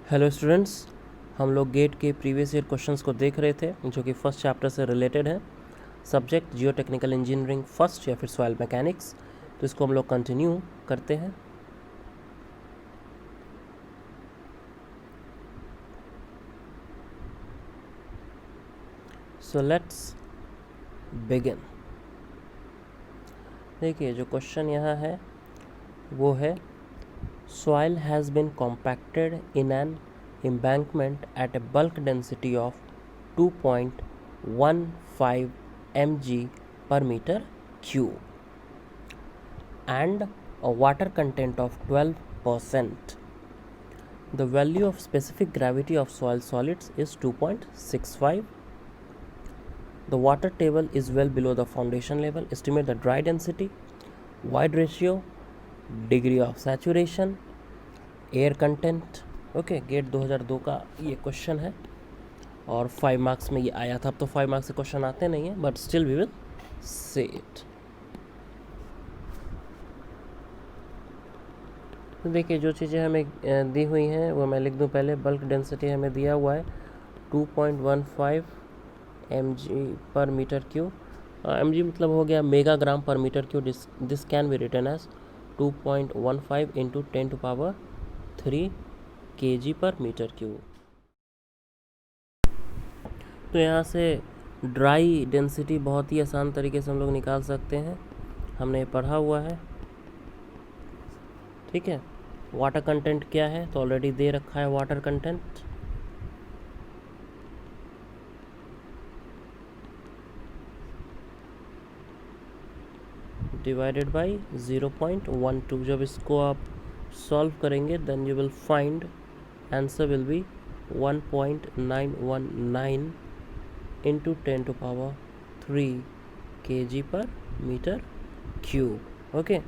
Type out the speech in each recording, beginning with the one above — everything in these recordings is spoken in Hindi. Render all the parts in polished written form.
हेलो स्टूडेंट्स, हम लोग गेट के प्रीवियस ईयर क्वेश्चंस को देख रहे थे जो कि फर्स्ट चैप्टर से रिलेटेड है। सब्जेक्ट जियो टेक्निकल इंजीनियरिंग फर्स्ट या फिर सॉइल मैकेनिक्स। तो इसको हम लोग कंटिन्यू करते हैं। So let's begin. देखिए जो क्वेश्चन यहाँ है वो है soil has been compacted in an embankment at a bulk density of 2.15 mg per meter cube and a water content of 12%. The value of specific gravity of soil solids is 2.65. The water table is well below the foundation level. Estimate the dry density, void ratio, degree of saturation, air content. Okay, GATE 2002 का ये क्वेश्चन है और 5 मार्क्स में ये आया था। अब तो 5 मार्क्स से क्वेश्चन आते नहीं हैं, but still we will say it. तो देखिए जो चीज़ें हमें दी हुई हैं वो मैं लिख दूं पहले। बल्क डेंसिटी हमें दिया हुआ है 2.15 mg पर मीटर क्यूब। mg मतलब हो गया mega gram per metre cube. This can be written as 2.15 into 10⁻³ kg per metre cube. तो यहाँ से ड्राई डेंसिटी बहुत ही आसान तरीके से हम लोग निकाल सकते हैं, हमने पढ़ा हुआ है। ठीक है, वाटर कंटेंट क्या है तो ऑलरेडी दे रखा है। Water content divided by 0.12। जब इसको आप सॉल्व करेंगे then you will find answer will be 1.919 into 10⁻³ kg per metre cube. Okay,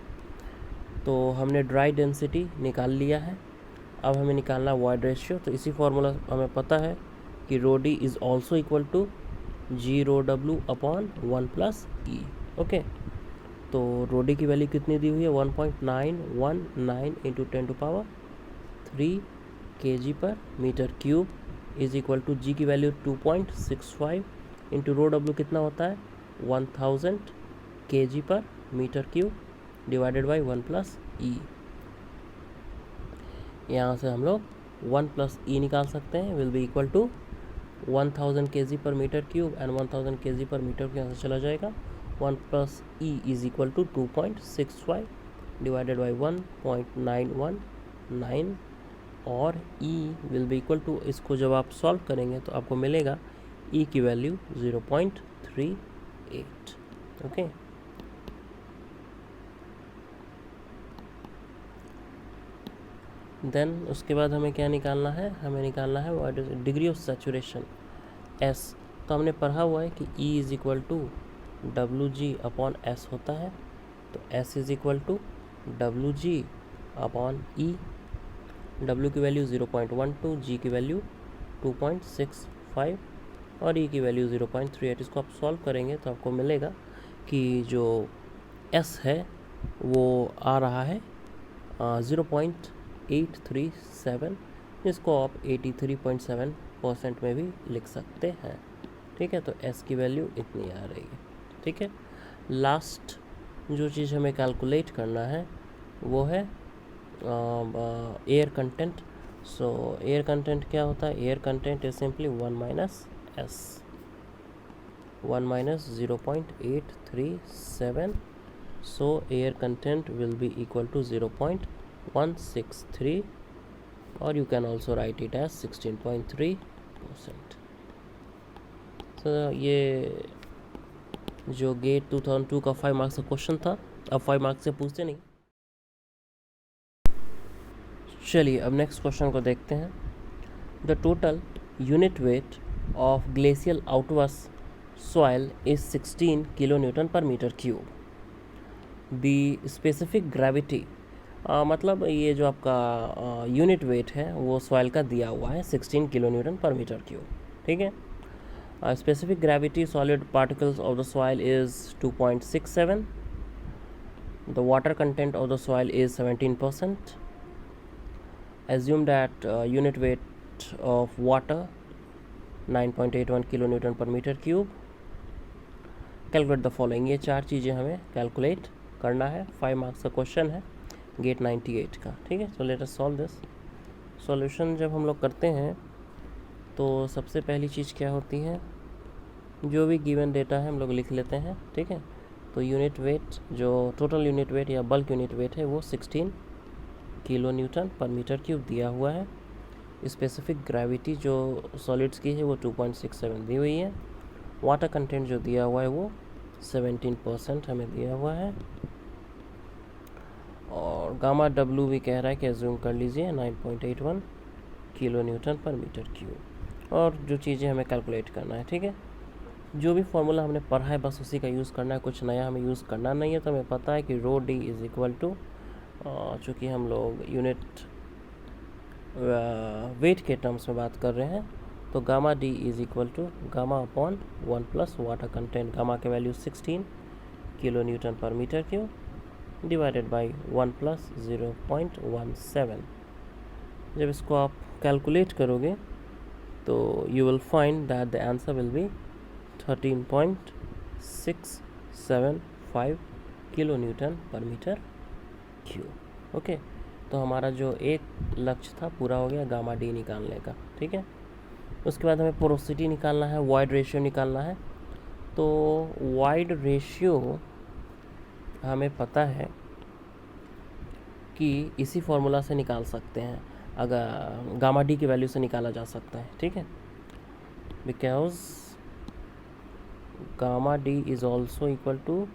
तो हमने ड्राई डेंसिटी निकाल लिया है। अब हमें निकालना वॉइड रेशियो। तो इसी फॉर्मूला हमें पता है कि rho D is also equal to g ρw/1 + e। Okay, तो रो डी की वैल्यू कितनी दी हुई है 1.919 into 10⁻³ kg per metre cube is equal to G की वैल्यू 2.65 इंटू रो डब्ल्यू कितना होता है 1000 kg per metre cube divided by 1 + e। यहाँ से हम लोग 1 + e निकाल सकते हैं, will be equal to 1000 kg per metre cube and 1000 kg per metre cube यहाँ से चला जाएगा। 1 + e is equal to 2.65 divided by 1.919 और e will be equal to, इसको जब आप सॉल्व करेंगे तो आपको मिलेगा e की वैल्यू 0.38। ओके, देन उसके बाद हमें क्या निकालना है, हमें निकालना है what is degree of saturation s। तो हमने पढ़ा हुआ है कि e is equal to WG/s होता है। तो s is equal to WG/e। W की वैल्यू 0.12, G की वैल्यू 2.65 और E की वैल्यू 0.38। इसको आप सॉल्व करेंगे तो आपको मिलेगा कि जो S है वो आ रहा है 0.837, जिसको आप 83.7% में भी लिख सकते हैं। ठीक है, तो S की वैल्यू इतनी आ रही है। ठीक है, लास्ट जो चीज़ हमें कैलकुलेट करना है वो है air content. So air content क्या होता है, air content is simply 1 - s, 1 - 0.837। So air content will be equal to 0.163 और you can also write it as 16.3%। तो ये जो गेट 2002 का 5 मार्क्स का क्वेश्चन था, अब 5 मार्क्स से पूछते नहीं। चलिए अब नेक्स्ट क्वेश्चन को देखते हैं। The total unit weight of glacial outwash soil is 16 kN per metre cube. The specific gravity, मतलब ये जो आपका यूनिट वेट है वो सॉइल का दिया हुआ है 16 kN पर मीटर क्यूब। ठीक है, specific gravity solid particles of the soil is 2.67। The water content of the soil is 17%। assume that unit weight of water 9.81 kilonewton per meter cube. Calculate the following, ये 4 चीज़ें हमें कैलकुलेट करना है. 5 मार्क्स का क्वेश्चन है, गेट 98 का. ठीक है, so let us solve this. Solution जब हम लोग करते हैं तो सबसे पहली चीज़ क्या होती है, जो भी गिवन डेटा है हम लोग लिख लेते हैं. ठीक है, तो यूनिट वेट, जो टोटल यूनिट वेट या बल्क यूनिट वेट है वो 16 kilo newton per metre cube दिया हुआ है. स्पेसिफिक ग्रेविटी जो सॉलिड्स की है वो 2.67 दी हुई है. वाटर कंटेंट जो दिया हुआ है वो 17% हमें दिया हुआ है. और गामा डब्ल्यू भी कह रहा है कि एज्यूम कर लीजिए 9.81 kilo newton per metre cube. और जो चीज़ें हमें कैलकुलेट करना है. ठीक है, जो भी फार्मूला हमने पढ़ा है बस उसी का यूज़ करना है, कुछ नया हमें यूज़ करना नहीं है. तो हमें पता है कि rho D is equal to, चूँकि हम लोग यूनिट वेट के टर्म्स में बात कर रहे हैं, तो gamma D is equal to gamma upon 1 plus water content. Gamma के value 16 kilo newton per metre cube divided by 1 plus 0.17. जब इसको आप कैलकुलेट करोगे तो you will find that the answer will be 13.675 kilo newton per metre cube. Okay, तो हमारा जो एक लक्ष्य था पूरा हो गया, गामा डी निकालने का. ठीक है, उसके बाद हमें पोरोसिटी निकालना है, वाइड रेशियो निकालना है. तो वाइड रेशियो हमें पता है कि इसी फॉर्मूला से निकाल सकते हैं, अगर गामा डी की वैल्यू से निकाला जा सकता है. ठीक है, because gamma D is also equal to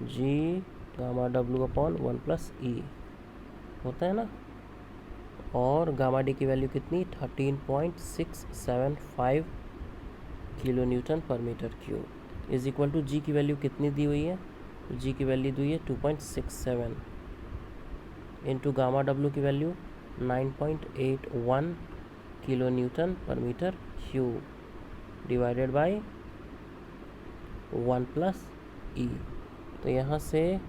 G gamma W upon 1 plus E होता है ना. और गामा डी की वैल्यू कितनी, 13.675 kilo newton per metre cube is equal to G की वैल्यू कितनी दी हुई है, जी की वैल्यू दी है 2.67 इंटू गामा डब्ल्यू की value 9.81 kilo newton per metre cube divided by 1 plus E. तो यहाँ से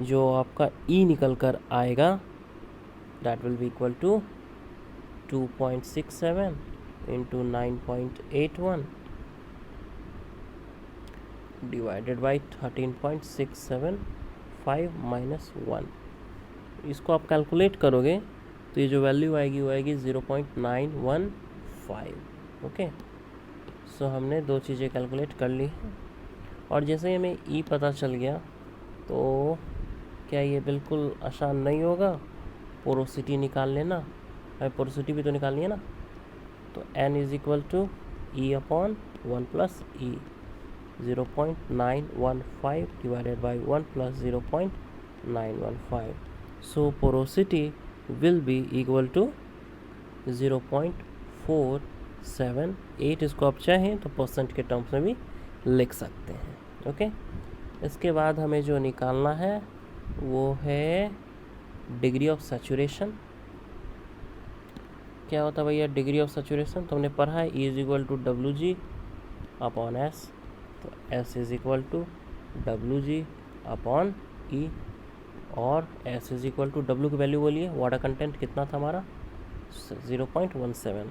जो आपका ई निकल कर आएगा that will be equal to 2.67 into 9.81 divided by 13.675 minus 1. इसको आप कैलकुलेट करोगे तो ये जो वैल्यू आएगी वो आएगी 0.915. ओके, सो हमने दो चीज़ें कैलकुलेट कर ली हैं. और जैसे ही हमें ई पता चल गया तो क्या ये बिल्कुल आसान नहीं होगा पोरोसिटी निकाल लेना. हमें पोरोसिटी भी तो निकालनी है ना. तो n is equal to E upon 1 plus E, 0.915 divided by 1 plus 0.915. So porosity will be equal to 0.478. इसको आप चाहें तो परसेंट के टर्म्स में भी लिख सकते हैं. ओके, इसके बाद हमें जो निकालना है वो है डिग्री ऑफ सैचुरेशन. क्या होता है भैया डिग्री ऑफ सैचुरेशन, तो हमने पढ़ा है E is equal to W G upon S. तो S is equal to W G upon E. और S is equal to W की वैल्यू बोलिए, वाटर कंटेंट कितना था हमारा 0.17.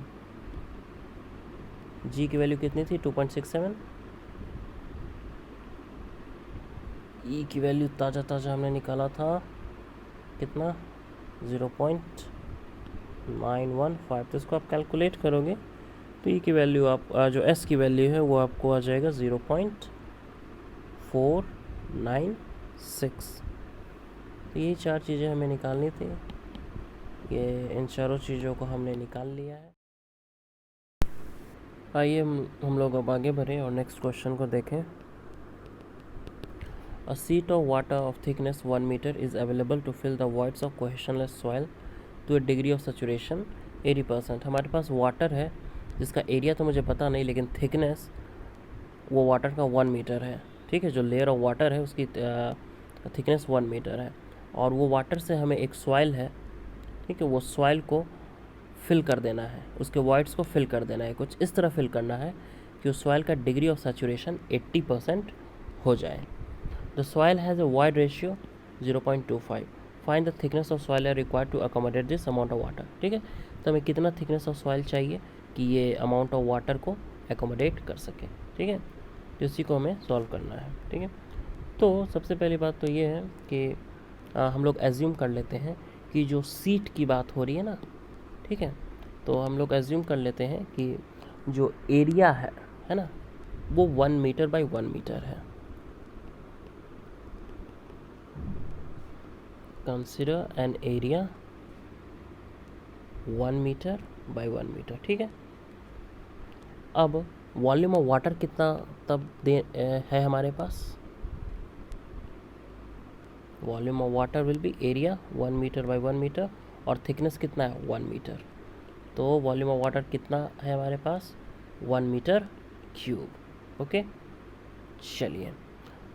जी की वैल्यू कितनी थी 2.67. ई की वैल्यू ताज़ा हमने निकाला था कितना 0.915. तो इसको आप कैलकुलेट करोगे तो ई की वैल्यू आप जो एस की वैल्यू है वो आपको आ जाएगा 0.496. तो ये 4 चीज़ें हमें निकालनी थी. ये इन चारों चीज़ों को हमने निकाल लिया है. आइए हम लोग अब आगे बढ़ें और नेक्स्ट क्वेश्चन को देखें. A sheet of water of thickness 1 meter is available to fill the voids of cohesionless soil to a degree of saturation 80%. हमारे पास वाटर है जिसका एरिया तो मुझे पता नहीं, लेकिन थिकनेस वो वाटर का 1 मीटर है. ठीक है, जो लेयर ऑफ वाटर है उसकी थिकनेस 1 मीटर है. और वो वाटर से हमें एक सॉइल है, ठीक है, वो सॉइल को फिल कर देना है, उसके वॉइड्स को फिल कर देना है. कुछ इस तरह फिल करना है कि उस सॉइल का डिग्री ऑफ सैचुरेशन 80% हो जाए. The soil has a void ratio 0.25. Find the thickness of soil are required to accommodate this amount of water. ठीक है, तो हमें कितना थिकनेस ऑफ सॉइल चाहिए कि ये अमाउंट ऑफ वाटर को एकोमोडेट कर सके। ठीक है, तो इसी को हमें सॉल्व करना है। ठीक है, तो सबसे पहली बात तो ये है कि हम लोग एज्यूम कर लेते हैं कि जो सीट की बात हो रही है ना, ठीक है, तो हम लोग एज्यूम कर लेते हैं कि जो एरिया है ना, वो 1 मीटर बाई 1 मीटर है। Consider an area 1 metre by 1 metre. ठीक है, अब वॉल्यूम ऑफ वाटर कितना तब है हमारे पास, volume of water will be area 1 metre by 1 metre और थिकनेस कितना है 1 मीटर। तो वॉल्यूम ऑफ वाटर कितना है हमारे पास 1 मीटर क्यूब। ओके, चलिए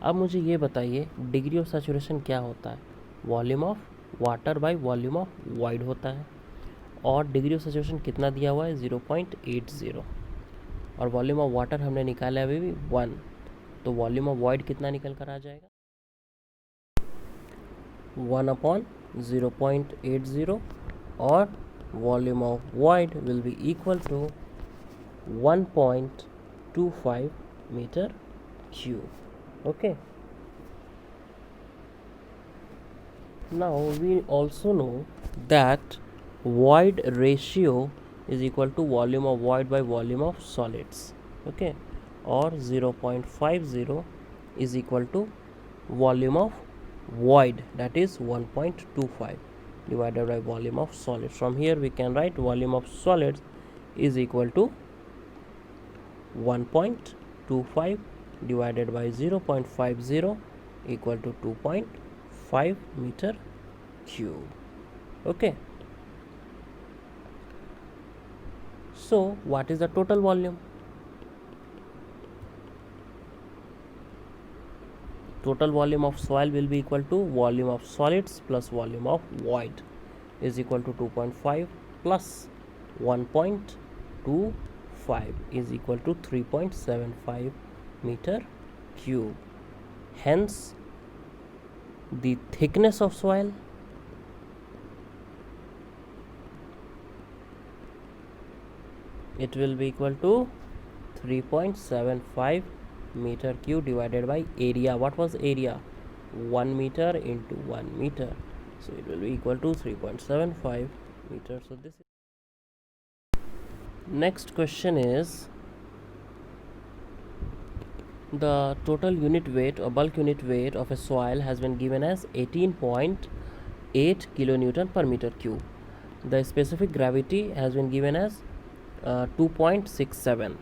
अब मुझे ये बताइए डिग्री ऑफ सैचुरेशन क्या होता है। Volume of water by volume of void होता है और डिग्री ऑफ सैचुरेशन कितना दिया हुआ है 0.80 और वॉल्यूम ऑफ वाटर हमने निकाला है अभी भी 1, तो वॉल्यूम ऑफ वॉइड कितना निकल कर आ जाएगा 1/0.80 और volume of void will be equal to 1.25 metre cube. Okay, now we also know that void ratio is equal to volume of void by volume of solids, okay, or 0.50 is equal to volume of void, that is 1.25 divided by volume of solid. From here we can write volume of solids is equal to 1.25 divided by 0.50 equal to 2.5 meter cube. Okay, so what is the total volume? Total volume of soil will be equal to volume of solids plus volume of void is equal to 2.5 plus 1.25 is equal to 3.75 meter cube. Hence the thickness of soil it will be equal to 3.75 meter cube divided by area. What was area? 1 meter into 1 meter, so it will be equal to 3.75 meters. So this is next question is the total unit weight or bulk unit weight of a soil has been given as 18.8 kilonewton per meter cube. The specific gravity has been given as 2.67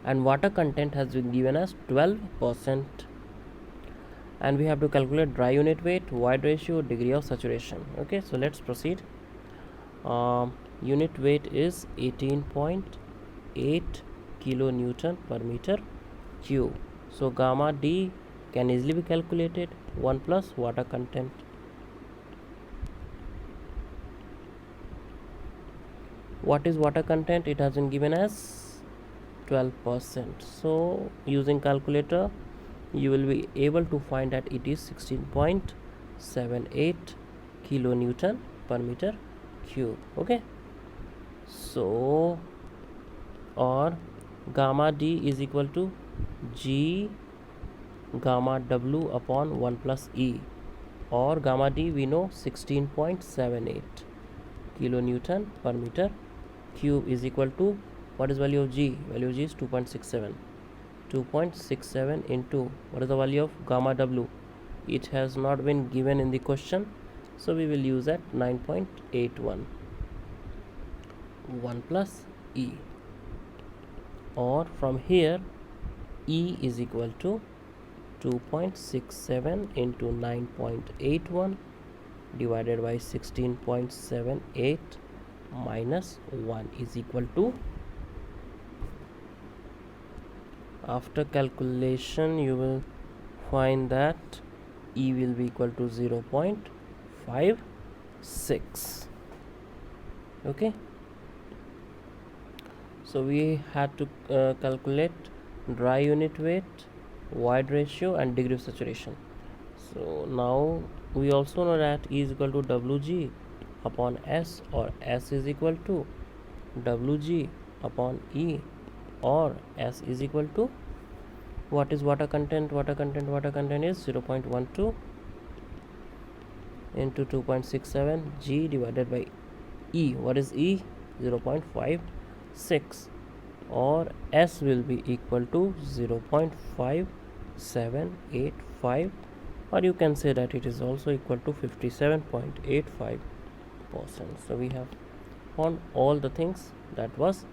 and water content has been given as 12%, and we have to calculate dry unit weight, void ratio, degree of saturation. Okay, so let's proceed. Unit weight is 18.8 kilonewton per meter cube, so gamma D can easily be calculated, 1 plus water content. What is water content? It has been given as 12%. So using calculator you will be able to find that it is 16.78 kilonewton per meter cube. Okay, so or gamma D is equal to G gamma W upon 1 plus E, or gamma D we know 16.78 kilonewton per meter cube is equal to, what is value of G? Value of G is 2.67. 2.67 into what is the value of gamma W? It has not been given in the question, so we will use at 9.81. 1 plus E, or from here E is equal to 2.67 into 9.81 divided by 16.78 minus 1 is equal to, after calculation you will find that E will be equal to 0.56. okay, so we had to calculate dry unit weight, void ratio and degree of saturation. So now We also know that E is equal to Wg upon S, or S is equal to Wg upon E, or S is equal to, what is water content? Water content is 0.12 into 2.67 G divided by E. What is E? 0.56, or S will be equal to 0.5785, or you can say that it is also equal to 57.85%. So we have found all the things that was